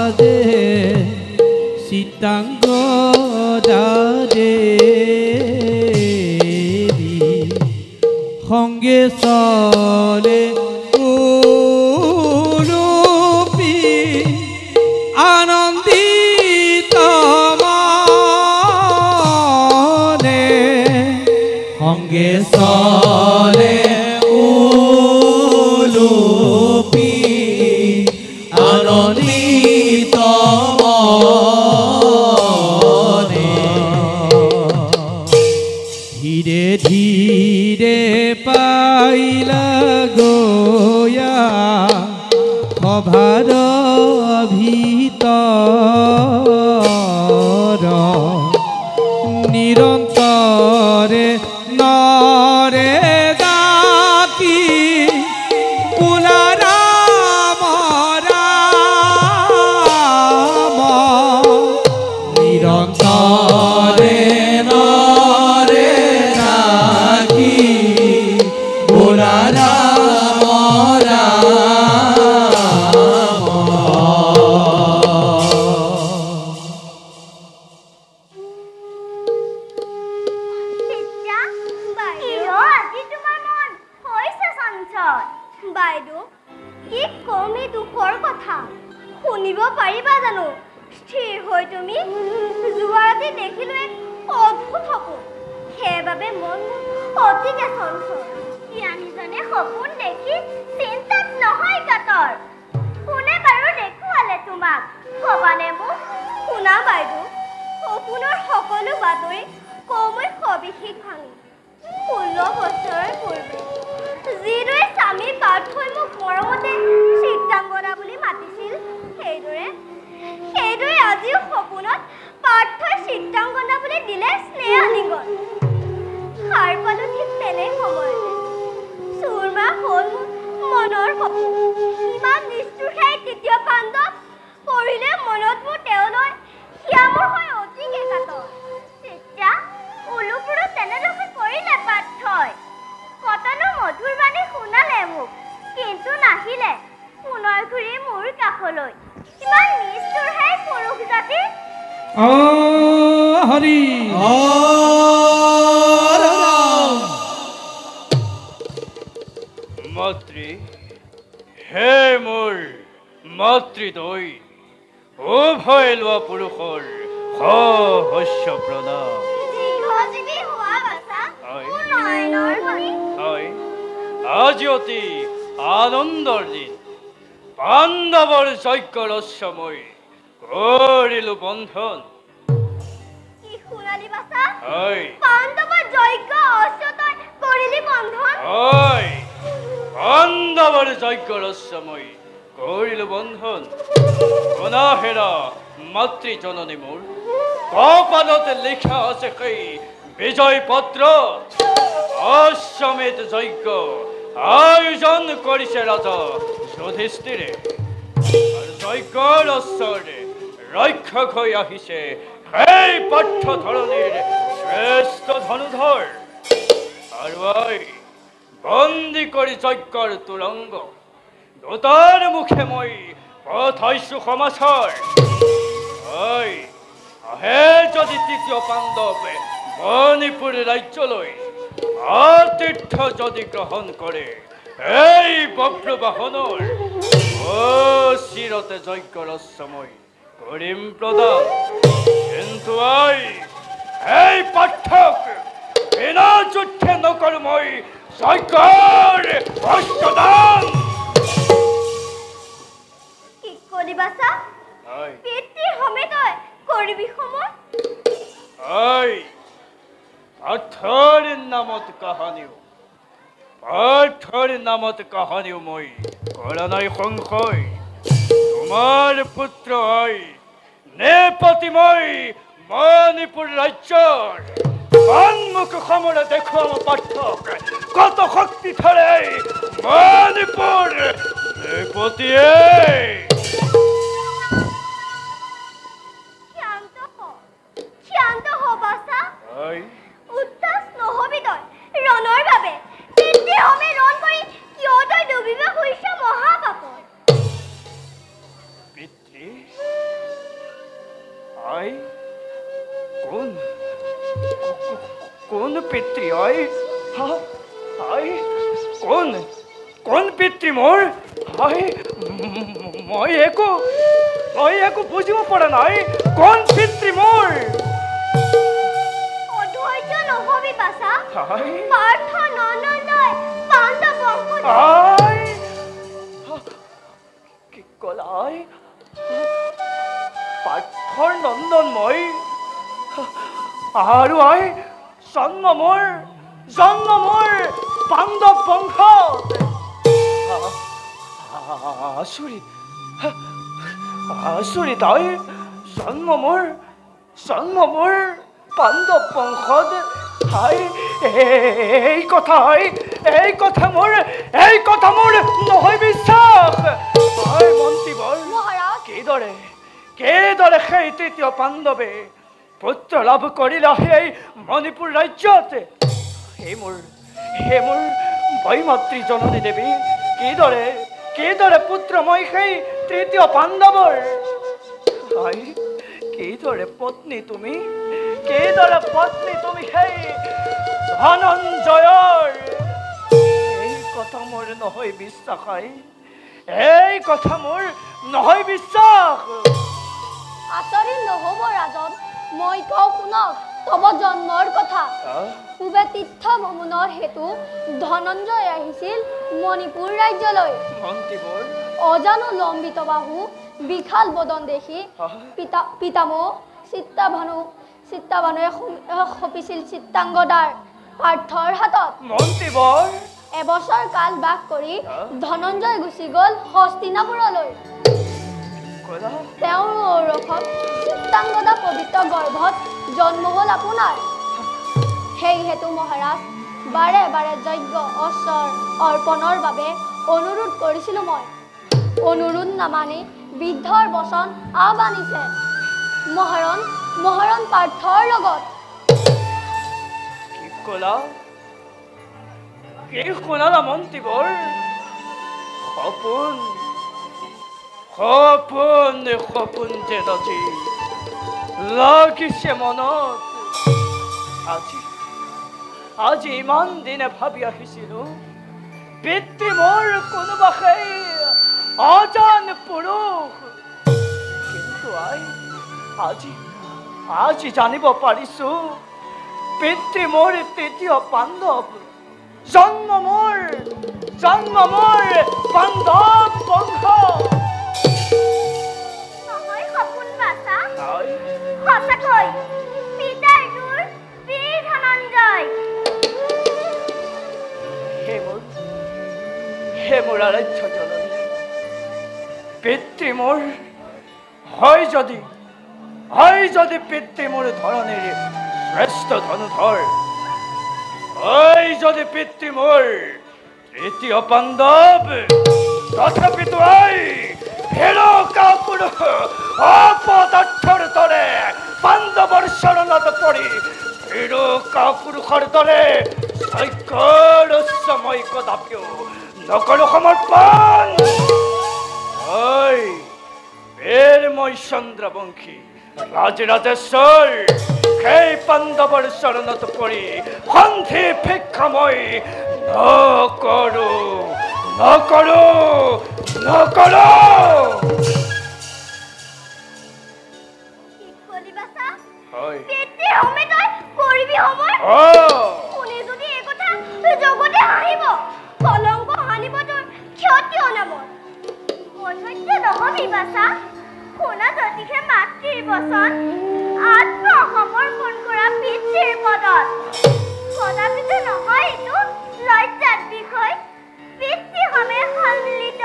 সাজে চিত্ৰাংগ দেৱী সংগে চলে ৰূপী আনন্দিত মনে সংগে চলে ৰূপী আনন্দিত মনে ধীৰে ধীৰে পাইলা গয়া সভাৰ ভিতৰ নিৰন্তৰে নৰে ডাকি বোলা ৰাম ৰাম নিৰন্তৰে নৰে ডাকি বোলা ৰাম ৰাম বাইদেউ কি কমি দুখৰ কথা শুনিব পাৰিবা জানো স্থিৰ হৈ তুমি যোৱা ৰাতি দেখিলো এক অদ্ভুত সপোন সেইবাবে মন অতিকে চঞ্চল জ্ঞানীজনে সপোন দেখি চিন্তাত নহয় কাতৰ কোনে বাৰু দেখুৱালে তোমাক ভৱানে মোক শুনা বাইদেউ সপোনৰ সকলো বাতৰি কমৈ সবিশেষ ভাঙি 16 বছৰৰ পূৰ্বে যিদৰে স্বামী পাৰ্থই মোক মৰমতে চিত্ৰাংগনা বুলি মাতিছিল সেইদৰে আজিও সপোনত পাৰ্থই চিত্ৰাংগনা বুলি দিলে স্নেহ আলিংগন সাৰ পালো ঠিক তেনে সময়তে চুৰমা হ'ল মনৰ সপোন ইমান নিষ্ঠুৰহে তৃতীয় পাণ্ডৱ পৰিলে মনত মোৰ তেওঁলৈ সিয়া মোৰ হৈ অতিকে কাতৰ তেতিয়া উলুপুৰো তেনেদৰে কৰিলে পাৰ্থই কতনো মধুৰ বাণী শুনালে মোক কিন্তু নাহিলে পুনৰ ঘূৰি মোৰ কাষলৈ ইমান নিষ্ঠুৰহে পুৰুষ জাতি হৰি মাতৃ হে মোৰ মাতৃদৈ উভয় লোৱা পুৰুষৰ সহস্য প্ৰণাম আজি অতি আনন্দৰ দিন পাণ্ডৱৰ যজ্ঞ ৰহস্যময় কৰিলো বন্ধন কি শুনালি বাছা হয় পাণ্ডৱৰ যজ্ঞ অস্যতই কৰিলি বন্ধন হয় পাণ্ডৱৰ যজ্ঞ ৰহস্যময় কৰিলো বন্ধন অনাহেৰা মাতৃ জননী মোৰ কপালতে লিখা আছে সেই বিজয় পত্ৰ অশ্বমেধ যজ্ঞ আয়োজন কৰিছে ৰাজা যুধিষ্ঠিৰে আৰু যজ্ঞৰ ওচৰতে ৰক্ষক হৈ আহিছে সেই পাৰ্থ ধৰণীৰ শ্ৰেষ্ঠ ধনুধৰ আৰু বন্দী কৰি যজ্ঞৰ তুৰংগ দুটাৰ মুখে মই পঠাইছো সমাচাৰ আহে যদি তৃতীয় পাণ্ডৱে মণিপুৰ ৰাজ্যলৈ আতিথ্য যদি গ্ৰহণ কৰে এই বব্ৰবাহনৰ চিৰতে যজ্ঞ ৰহস্যময় কৰিম প্ৰদান কিন্তু এই পাঠক বিনা যুদ্ধে নকৰো মই যজ্ঞৰ প্ৰদান কি কৰিবা চা পিতৃ সমেতই কৰিবি সময় পাৰ্থৰ নামত কাহানিও মই কৰা নাই সংশয় তোমাৰ পুত্ৰ নেপতি মই মণিপুৰ ৰাজ্যৰ সন্মুখ সমৰে দেখুৱাম পাৰ্থক কত শক্তি ধৰে মণিপুৰ নেপতিয়ে শান্ত হবা চা উত্তাস নহবি তই ৰণৰ বাবে পিতৃ হমে ৰণ কৰি কিয় তই ডুবিব খুজিছ মহাপাপত পিতৃ আই কোন কোন পিতৃ আই আই কোন কোন পিতৃ মোৰ আই মই একো বুজিব পৰা নাই কোন পিতৃ মোৰ অধৈৰ্য নহবি বাছা আই পাৰ্থ নন্দয় পাণ্ডৱ বংশ আই কি ক'লা আই পাৰ্থৰ নন্দন মই আৰু আই জন্ম মোৰ পাণ্ডৱ বংশ আচৰিত আই জন্ম মোৰ পাণ্ডৱ বংশত আই এই কথা মোৰ নহয় বিশ্বাস আই মন্ত্ৰীবৰ মহাৰাজ কেইদৰে সেই তৃতীয় পাণ্ডৱে পুত্ৰ লাভ কৰিলা সেই মণিপুৰ ৰাজ্যত হে মোৰ বৈমাতৃ জননী দেৱী কেইদৰে পুত্ৰ মই সেই তৃতীয় পাণ্ডৱৰ আই কেইদৰে পত্নী তুমি সেই ধনঞ্জয়ৰ এই কথা মোৰ নহয় বিশ্বাস আই এই কথা মোৰ নহয় বিশ্বাস আচৰিত নহব ৰাজন মই কওঁ শুনক তব জন্মৰ কথা পূবে তীৰ্থ ভ্ৰমণৰ হেতু ধনঞ্জয় আহিছিল মণিপুৰ ৰাজ্যলৈ মন্ত্ৰীবোৰ অজানো লম্বিত বাহু বিশাল বদন দেখি পিতামহ চিত্তাভানুৱে সপিছিল চিত্তাংগদাৰ পাৰ্থৰ হাতত মন্ত্ৰীবৰ এবছৰ কাল বাস কৰি ধনঞ্জয় গুচি গ'ল হস্তিনাপুৰলৈ তেওঁৰ ঔৰসত চিত্তাংগদা পবিত্ৰ গৰ্ভত জন্ম হ'ল আপোনাৰ সেই হেতু মহাৰাজ বাৰে বাৰে যজ্ঞ অস্ত্ৰ অৰ্পণৰ বাবে অনুৰোধ কৰিছিলোঁ মই অনুৰোধ নামানি বৃদ্ধৰ বচন আবানিছে মহৰণ পাৰ্থৰ লগত কি শুনালা মন্ত্ৰীবৰ সপোন যেনজি লাগিছে মনত আজি ইমান দিনে ভাবি আহিছিলো পিতৃ মোৰ কোনোবা সেই অজান পুৰুষ কিন্তু আজি জানিব পাৰিছো পিতৃ মোৰ তৃতীয় পাণ্ডৱ জন্ম মোৰ পাণ্ডৱ বংশ নহয় সপোন বাছা হয় সঁচাকৈ পিতাৰ তোৰ বীৰ ধনঞ্জয় হে মোৰ আৰাধ্য জননী পিতৃ মোৰ হয় যদি পিতৃ মোৰ ধৰণেৰ শ্ৰেষ্ঠ ধনুধৰ হয় যদি পিতৃ মোৰ তৃতীয় পাণ্ডৱ তথাপিতো হেৰো কাপুৰুষ অপদাৰ্থৰ দৰে পাণ্ডৱৰ শৰণত পৰি হেৰো কাপুৰুষৰ দৰে সৈক্যৰ সময় কদাপিও নকৰো সমৰ্পণ মই চন্দ্ৰবংশী ৰাজৰাজেশ্বৰ সেই পাণ্ডৱৰ শৰণত পৰি সন্ধি ভিক্ষা মই নকৰো আত্মসমৰ্পণ কৰা পিতৃৰ পদত কদাপিতো নহয় এইটো লজ্জাত বিষয় পিতৃ সমে সন্মিলিত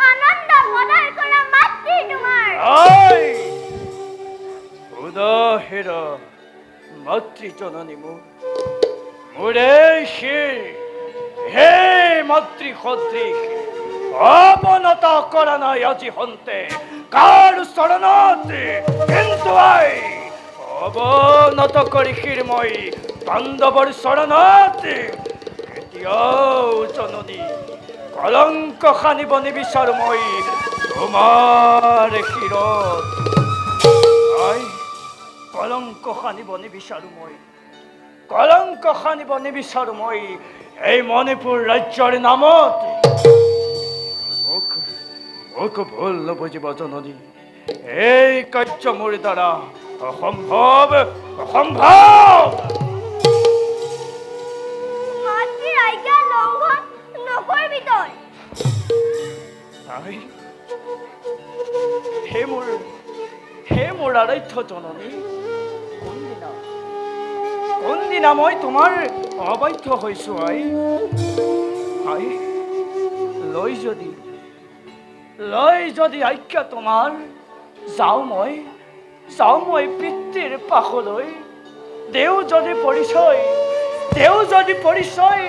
আনন্দ প্ৰদান কৰা মাতৃ তোমাৰ উদাহেৰ মাতৃ জননী মোৰে শিৰ হে মাতৃ সদৃশ অৱনত কৰা নাই আজি হন্তে কাৰ চৰণত কিন্তু অৱনত কৰি শিৰ মই পাণ্ডৱৰ চৰণত কেতিয়াও জননী কলংক সানিব নিবিচাৰো মই তোমাৰ শিৰত কলংক সানিব নিবিচাৰো মই কলংক সানিব নিবিচাৰো মই এই মণিপুৰ ৰাজ্যৰ নামত মোক ভুল নবুজিব জননী এই কাৰ্য মোৰ দ্বাৰা অসম্ভৱ অসম্ভৱ মাতৃৰ আজ্ঞা লংঘন নকৰিবি তই হে মোৰ আৰাধ্য জননী কোনদিনা মই তোমাৰ অবাধ্য হৈছো আই লৈ যদি আজ্ঞা তোমাৰ যাওঁ মই পিতৃৰ পাশলৈ দেও যদি পৰিচয়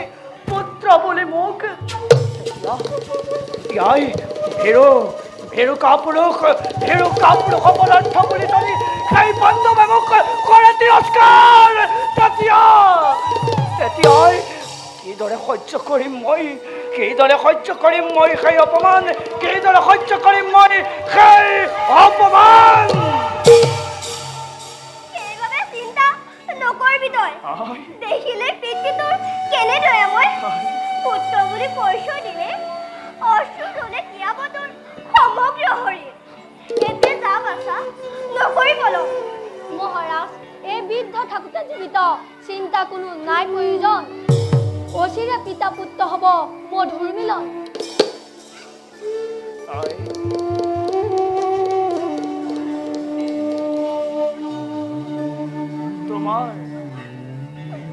পুত্ৰ বুলি মোক ভেৰু কাপুৰুষ অপদাৰ্থ বুলি যদি সেই বান্ধৱে মোক কৰে তিৰস্কাৰ তেতিয়াই কিদৰে সহ্য কৰিম মই সেই অপমান কিদৰে সহ্য কৰিম মই সেই অপমান সেইবাবে চিন্তা নকৰিবি তই দেখিলে পিতৃটোৰ কেনেদৰে মই পুত্ৰ বুলি পৰিচয় দিলে অশ্ৰুৰ দৰে তিয়াব তোৰ সমগ্ৰ শৰীৰ এতিয়া যা বাছা নকৰিব মহাৰাজ এই বৃদ্ধ থাকোঁতে জীৱিত চিন্তা কোনো নাই প্ৰয়োজন অচিৰে পিতা পুত্ৰ হ'ব মধুৰ মিলন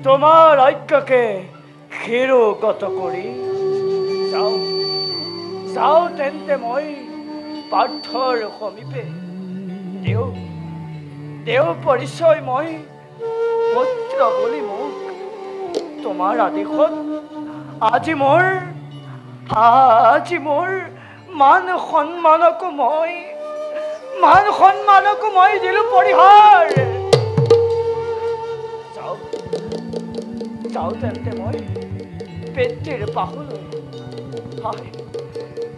তোমাৰ আজ্ঞাকে শিৰোগত কৰি যাওঁ তেন্তে মই পাৰ্থৰ সমীপে দেও পৰিচয় মই পুত্ৰ বুলি মোক তোমাৰ আদেশত আজি মোৰ মান সন্মানকো মই দিলো পৰিহাৰ যাওঁ তেন্তে মই পিতৃৰ পাশলৈ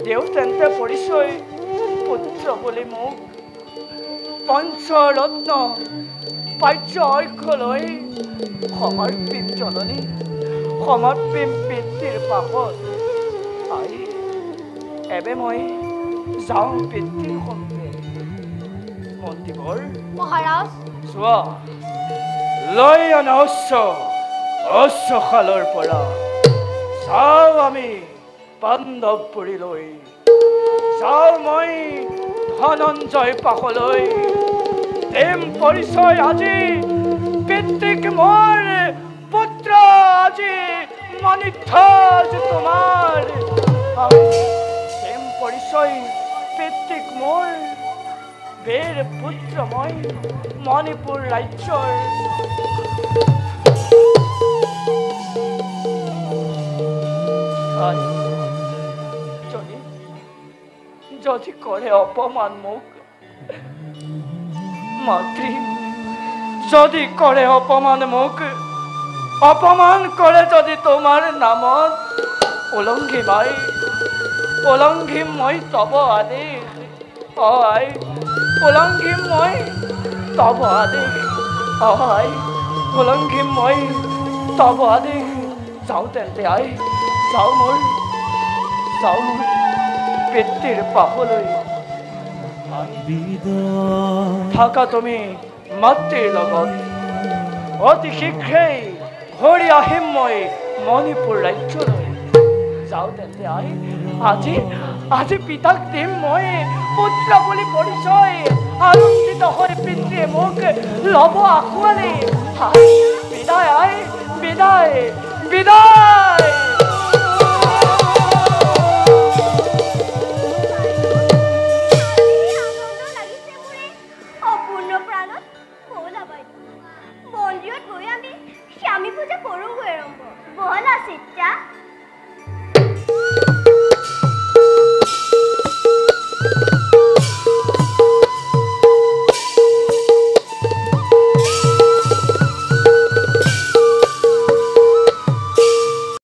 দেও তেন্তে পৰিচয় পুত্ৰ বুলি মোক পঞ্চৰত্ন পাৰ্য ঐক্যলৈ সমৰ্পিম জননী সমৰ্পিম পিতৃৰ পাশত এবে মই যাওঁ পিতৃৰ সন্মুখে মন্ত্ৰীবৰ মহাৰাজ চোৱা লৈ অনা অশ্বশালৰ পৰা যাওঁ আমি পাণ্ডৱপুৰীলৈ যাওঁ মই ধনঞ্জয় পাশলৈ দেম পৰিচয় আজি পিতৃক মোৰ পুত্ৰ আজি মনিধ্বজ তোমাৰ দেম পৰিচয় পিতৃক মোৰ বীৰ পুত্ৰ মই মণিপুৰ ৰাজ্যৰ যদি কৰে অপমান মোক মাতৃ যদি কৰে অপমান মোক অপমান কৰে যদি তোমাৰ নামত উলংঘিম মই তব আদেশ উলংঘিম মই তব আদেশ উলংঘিম মই তব আদেশ যাওঁ তেন্তে যাওঁ মোৰ পিতৃৰ পাশলৈ থাকা তুমি মাতৃৰ লগত অতি শীঘ্ৰেই ঘূৰি আহিম মই মণিপুৰ ৰাজ্যলৈ যাওঁ তেন্তে আজি পিতাক দিম মই পুত্ৰ বুলি পৰিচয় আনন্দিত হৈ পিতৃয়ে মোক ল'ব আঁকোৱালি বিদায় বিদায় বিদায় মন্দিৰত গৈ আমি স্বামী পূজা কৰোঁগৈ বহলা চিত্ৰা